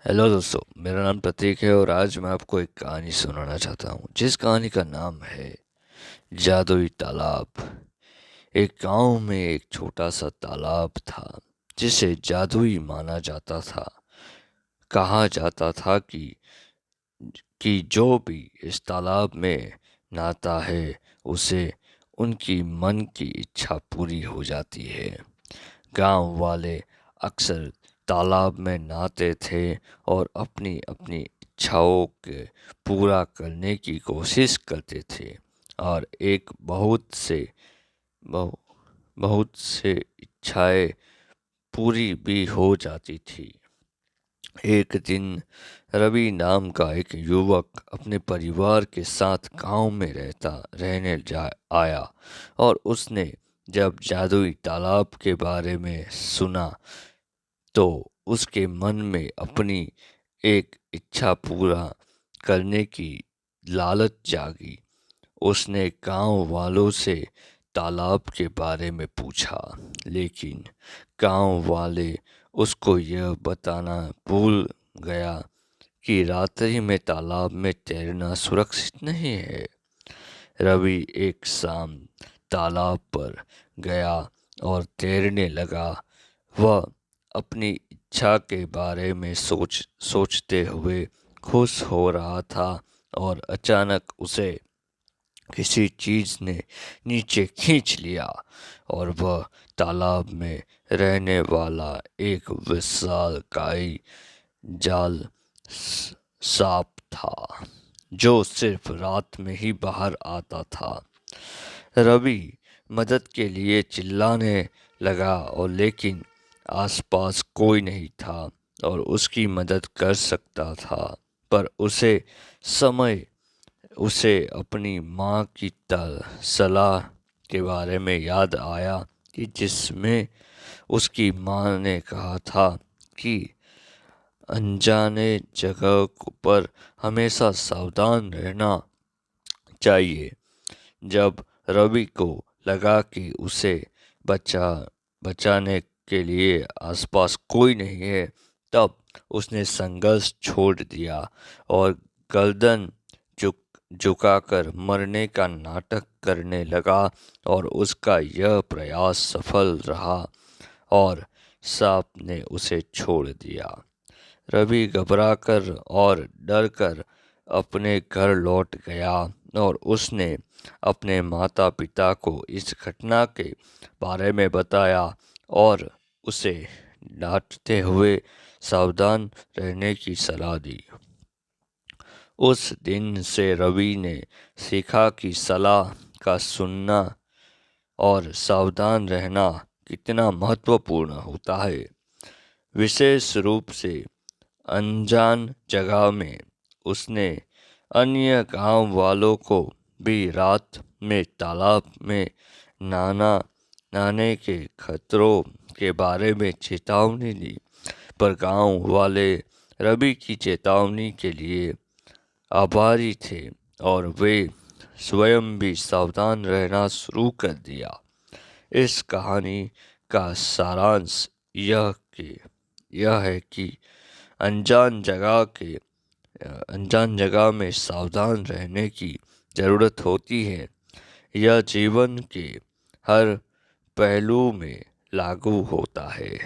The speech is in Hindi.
हेलो दोस्तों, मेरा नाम प्रतीक है और आज मैं आपको एक कहानी सुनाना चाहता हूँ जिस कहानी का नाम है जादुई तालाब। एक गांव में एक छोटा सा तालाब था जिसे जादुई माना जाता था। कहा जाता था कि जो भी इस तालाब में नहाता है उसे उनकी मन की इच्छा पूरी हो जाती है। गांव वाले अक्सर तालाब में नहाते थे और अपनी अपनी इच्छाओं के पूरा करने की कोशिश करते थे और एक बहु, बहुत से इच्छाएं पूरी भी हो जाती थी। एक दिन रवि नाम का एक युवक अपने परिवार के साथ गांव में रहने जा आया और उसने जब जादुई तालाब के बारे में सुना तो उसके मन में अपनी एक इच्छा पूरा करने की लालच जागी। उसने गांव वालों से तालाब के बारे में पूछा, लेकिन गांव वाले उसको यह बताना भूल गया कि रात्रि में तालाब में तैरना सुरक्षित नहीं है। रवि एक शाम तालाब पर गया और तैरने लगा। वह अपनी इच्छा के बारे में सोचते हुए खुश हो रहा था और अचानक उसे किसी चीज ने नीचे खींच लिया और वह तालाब में रहने वाला एक विशालकाय जाल सांप था जो सिर्फ रात में ही बाहर आता था। रवि मदद के लिए चिल्लाने लगा और लेकिन आसपास कोई नहीं था और उसकी मदद कर सकता था। पर समय उसे अपनी माँ की सलाह के बारे में याद आया कि जिसमें उसकी माँ ने कहा था कि अनजाने जगह पर हमेशा सावधान रहना चाहिए। जब रवि को लगा कि उसे बचा बचाने के लिए आसपास कोई नहीं है, तब उसने संघर्ष छोड़ दिया और गर्दन झुक झुकाकर मरने का नाटक करने लगा और उसका यह प्रयास सफल रहा और सांप ने उसे छोड़ दिया। रवि घबराकर और डरकर अपने घर लौट गया और उसने अपने माता पिता को इस घटना के बारे में बताया और उसे डांटते हुए सावधान रहने की सलाह दी। उस दिन से रवि ने सीखा कि सलाह का सुनना और सावधान रहना कितना महत्वपूर्ण होता है, विशेष रूप से अनजान जगह में। उसने अन्य गांव वालों को भी रात में तालाब में नहाना नहाने के खतरों के बारे में चेतावनी दी, पर गांव वाले रवि की चेतावनी के लिए आभारी थे और वे स्वयं भी सावधान रहना शुरू कर दिया। इस कहानी का सारांश यह है कि अनजान जगह के अनजान जगह में सावधान रहने की ज़रूरत होती है। यह जीवन के हर पहलू में लागू होता है।